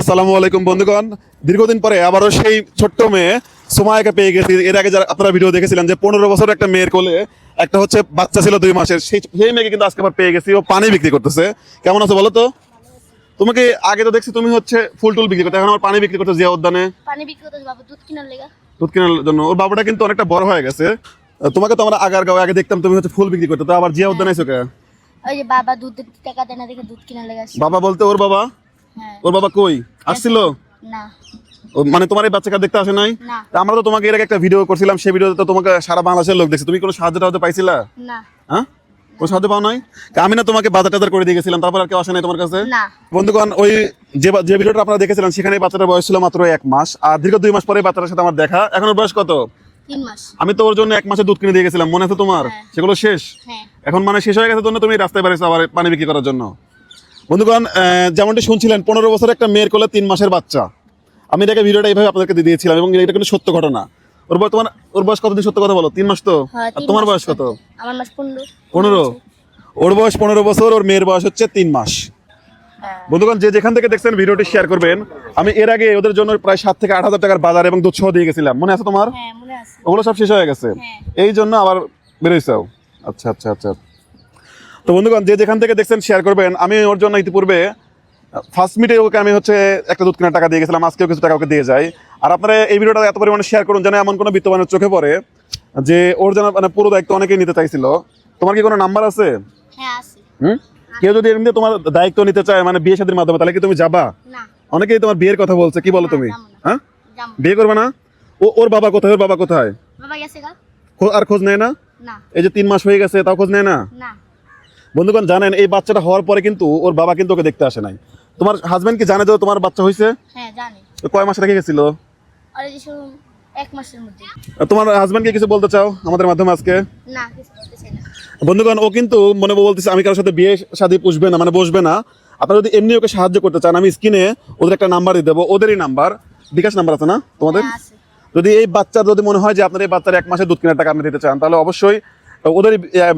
আসসালামু আলাইকুম বন্ধুগণ, দীর্ঘদিন পরে আবারও সেই ছোট্ট মেয়ে সুমাইয়াকে পেয়ে গেছি। এর আগে যারা আপনারা ভিডিও দেখেছিলেন যে 15 বছর একটা মেয়ের কোলে একটা হচ্ছে বাচ্চা ছিল 2 মাসের, সেই মেয়েকে কিন্তু আজকে আবার পেয়ে গেছি। ও পানি বিক্রি করতেছে। কেমন আছো বলো তো? তোমাকে আগে তো দেখছি তুমি হচ্ছে ফুল টুল বিক্রি করতে, এখন আমার পানি বিক্রি করতে জিয়া উদ্যানে। পানি বিক্রি করতে বাবা দুধ কিনার লেগা। দুধ কেনার জন্য। ওর বাবাটা কিন্তু অনেকটা বড় হয়ে গেছে। তোমাকে তো আমরা আগে দেখতাম তুমি হচ্ছে ফুল বিক্রি করতে, তো আবার জিয়া উদ্যানে এসো কে? ওই যে বাবা দুধের টাকা দেয় না দেখে দুধ কিনার লেগা আসছে। বাবা বলতে ওর বাবা? হ্যাঁ। ওর বাবা কই আসছিল? না মানে তোমার এই বাচ্চাকে দেখতে আসে নাই? না তা আমরা তো তোমাকে এর আগে একটা ভিডিও করছিলাম, সেই ভিডিওতে তো তোমাকে সারা বাংলাদেশের লোক দেখছে। তুমি কোনো সাহায্য টাহায্য পাইছিলা? না হ্যাঁ, কোনো সাহায্য পাও নাই? আমি না তোমাকে বাজার টাজার করে দিয়ে গেছিলাম, তারপর আর কেউ আসে নাই তোমার কাছে? না। বন্ধুগণ, ওই যে ভিডিওটা আপনারা দেখেছিলেন সেখানে বাচ্চাটার বয়স ছিল মাত্র 1 মাস, আর দীর্ঘ 2 মাস পরে বাচ্চাটার সাথে আমার দেখা। এখন ওর বয়স কত? 3 মাস। আমি তো ওর জন্য 1 মাসের দুধ কিনে দিয়ে গেছিলাম, মনে আছে তোমার? হ্যাঁ। সেগুলো শেষ। হ্যাঁ। এখন মানে শেষ হয়ে গেছে জন্য তুমি রাস্তায় বেরিয়েছো আবার পানি বিক্রি করার জন্য। বন্ধুগণ, যেমনটি শুনছিলেন 15 বছর একটা মেয়ের কোলে 3 মাসের বাচ্চা। আমি এটাকে ভিডিওটা এইভাবে আপনাদেরকে দিয়ে দিয়েছিলাম এবং এটা কিন্তু সত্য ঘটনা। ওর বয়স কতদিন? সত্য কথা বলো। 3 মাস তো? হ্যাঁ, আর 3 তোমার মাস। বয়স কত? আমার মাস 15। 15। ওর বয়স 15 বছর, ওর মেয়ের বয়স হচ্ছে 3 মাস। হ্যাঁ। বন্ধুগণ, যে যেখান থেকে দেখছেন ভিডিওটি শেয়ার করবেন। আমি এর আগে ওদের জন্য প্রায় 7 থেকে 8 হাজার টাকার বাজার এবং দুধ সহ দিয়ে গেছিলাম, মনে আছে তোমার? হ্যাঁ মনে আছে। ওগুলো সব শেষ হয়ে গেছে। হ্যাঁ। এই জন্য আবার বেরোইছাও। আচ্ছা আচ্ছা আচ্ছা। তো বন্ধুগণ, যে যেখান থেকে দেখছেন শেয়ার করবেন। আমি ওর জন্য ইতিপূর্বে ফার্স্ট মিটে ওকে আমি হচ্ছে একটা দুধ কেনার টাকা দিয়ে গেছিলাম, আজকেও কিছু টাকা ওকে দিয়ে যাই। আর আপনারা এই ভিডিওটা এত পরিমাণে শেয়ার করুন যেন এমন কোনো বিত্তবানের চোখে পড়ে যে ওর যেন মানে পুরো দায়িত্ব অনেকেই নিতে চাইছিল। তোমার কি কোনো নাম্বার আছে? হ্যাঁ আছে। কেউ যদি এমনি তোমার দায়িত্ব নিতে চায় মানে বিয়ে শাদীর মাধ্যমে, তাহলে কি তুমি যাবা? না। অনেকেই তোমার বিয়ের কথা বলছে, কি বলো না, তুমি? যাবো না। হ্যাঁ, যাবো। বিয়ে করবে না? ওর বাবা কোথায়? ওর বাবা কোথায়? বাবা গেছে গা? আর খোঁজ নেয় না? না। এই যে 3 মাস হয়ে গেছে তাও খোঁজ নেয় না? না। বন্ধুগণ, জানেন এই বাচ্চাটা হওয়ার পরে কিন্তু ওর বাবা কিন্তু ওকে দেখতে আসে নাই। তোমার হাজবেন্ড কি জানে যে তোমার বাচ্চা হয়েছে? হ্যাঁ জানি। কয় মাস রেখে গেছিল? আর এই যে শুনুন 1 মাসের মধ্যে। তোমার হাজবেন্ডকে কিছু বলতে চাও আমাদের মাধ্যমে আজকে? না কিছু বলতে চাই না। বন্ধুগণ, ও কিন্তু মনে বলতেছে আমি কারোর সাথে বিয়ে শাদী পুষবে না, মানে বসবে না। আপনারা যদি এমনি ওকে সাহায্য করতে চান, আমি স্ক্রিনে ওদের একটা নাম্বার দিয়ে দেবো, ওদেরই নাম্বার, বিকাশ নাম্বার আছে না তোমাদের? হ্যাঁ আছে। যদি এই বাচ্চার যদি মনে হয় যে আপনার এই বাচ্চার 1 মাসের দুধ কেনার টাকা আপনি দিতে চান, তাহলে অবশ্যই ওদের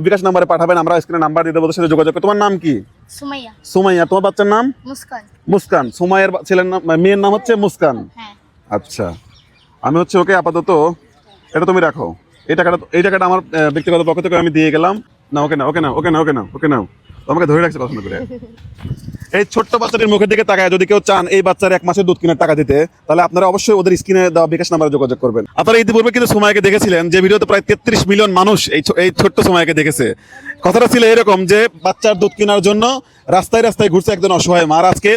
বিকাশ নাম্বারে পাঠাবেন। আমরা স্ক্রিনে নাম্বার দিয়ে দেবো, ওদের সাথে যোগাযোগ করে। তোমার নাম কি? সুমাইয়া। সুমাইয়া। তোমার বাচ্চার নাম? মুস্কান। মুস্কান। সুমাইয়ার ছেলের নাম, মেয়ের নাম হচ্ছে মুস্কান। হ্যাঁ। আচ্ছা, আমি হচ্ছে ওকে আপাতত এটা তুমি রাখো। এই টাকাটা আমার ব্যক্তিগত পক্ষ থেকে আমি দিয়ে গেলাম। না, ওকে না, ওকে না, ওকে না, ওকে না, ওকে নাও। তোমাকে ধরে রাখছি পছন্দ করে। এই ছোট্ট বাচ্চাটির মুখের দিকে তাকায় যদি কেউ চান এই বাচ্চার 1 মাসের দুধ কেনার টাকা দিতে, তাহলে আপনারা অবশ্যই ওদের স্ক্রিনে দেওয়া বিকাশ নাম্বারে যোগাযোগ করবেন। আপনারা ইতিপূর্বে কিন্তু সুমাইয়াকে দেখেছিলেন যে ভিডিওতে প্রায় 33 মিলিয়ন মানুষ এই ছোট্ট সুমাইয়াকে দেখেছে। কথাটা ছিল এরকম যে বাচ্চার দুধ কেনার জন্য রাস্তায় রাস্তায় ঘুরছে একজন অসহায় মা, আর আজকে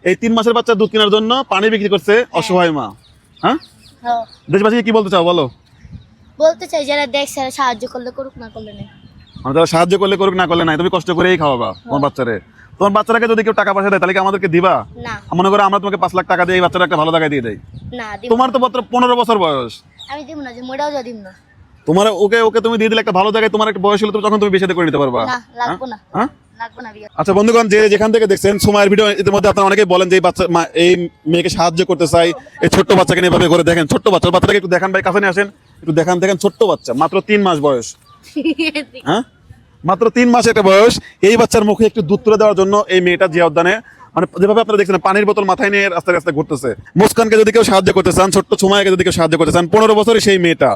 এই 3 মাসের বাচ্চার দুধ কেনার জন্য পানি বিক্রি করছে অসহায় মা। হ্যাঁ, হ্যাঁ। দেশবাসীকে কি বলতে চাও বলো? বলতে চাই যারা দেখছে তারা সাহায্য করলে করুক, না করলে নেই। মানে তারা সাহায্য করলে করুক, না করলে নাই। তুমি কষ্ট করেই খাওয়াবা তোমার বাচ্চারে। তোমার বাচ্চাটাকে যদি কেউ টাকা পয়সা দেয় তাহলে কি আমাদেরকে দিবা? না। মনে করো আমরা তোমাকে 5 লাখ টাকা দিয়ে এই বাচ্চাটা একটা ভালো জায়গায় দিয়ে দেয়। না দিব তোমার না। তো মাত্র 15 বছর বয়স। আমি দিব না, যে মোড়াও যা দিব না। তোমার ওকে তুমি দিয়ে দিলে একটা ভালো জায়গায়, তোমার একটা বয়স হলে তখন তুমি বিয়ে করে নিতে পারবা। না লাগবো না। হ্যাঁ? লাগবো না বিয়ে। আচ্ছা বন্ধুগণ, যে যেখান থেকে দেখছেন সুমাইয়ের ভিডিও, এর মধ্যে আপনারা অনেকেই বলেন যে এই মেয়েকে সাহায্য করতে চাই, এই ছোট্ট বাচ্চাকে নিয়ে এভাবে করে দেখেন। ছোট্ট বাচ্চাটাকে একটু দেখান ভাই, কাছে নিয়ে আসেন, একটু দেখান। দেখেন ছোট্ট বাচ্চা, মাত্র 3 মাস বয়স। হ্যাঁ, মাত্র 3 মাস একটা বয়স। এই বাচ্চার মুখে একটু দুধ তুলে দেওয়ার জন্য এই মেয়েটা জিয়া উদ্যানে মানে যেভাবে আপনারা দেখছেন পানির বোতল মাথায় নিয়ে রাস্তায় রাস্তায় ঘুরতেছে। মুস্কানকে যদি কেউ সাহায্য করতে চান, ছোট্ট সুমাইয়াকে যদি কেউ সাহায্য করতে চান, 15 বছরের সেই মেয়েটা,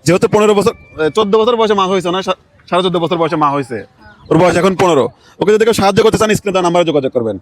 যেহেতু 15 বছর 14 বছর বয়সে মা হয়েছে না, 14.5 বছর বয়সে মা হয়েছে, ওর বয়স এখন 15। ওকে যদি কেউ সাহায্য করতে চান স্ক্রিনে নাম্বারে যোগাযোগ করবেন।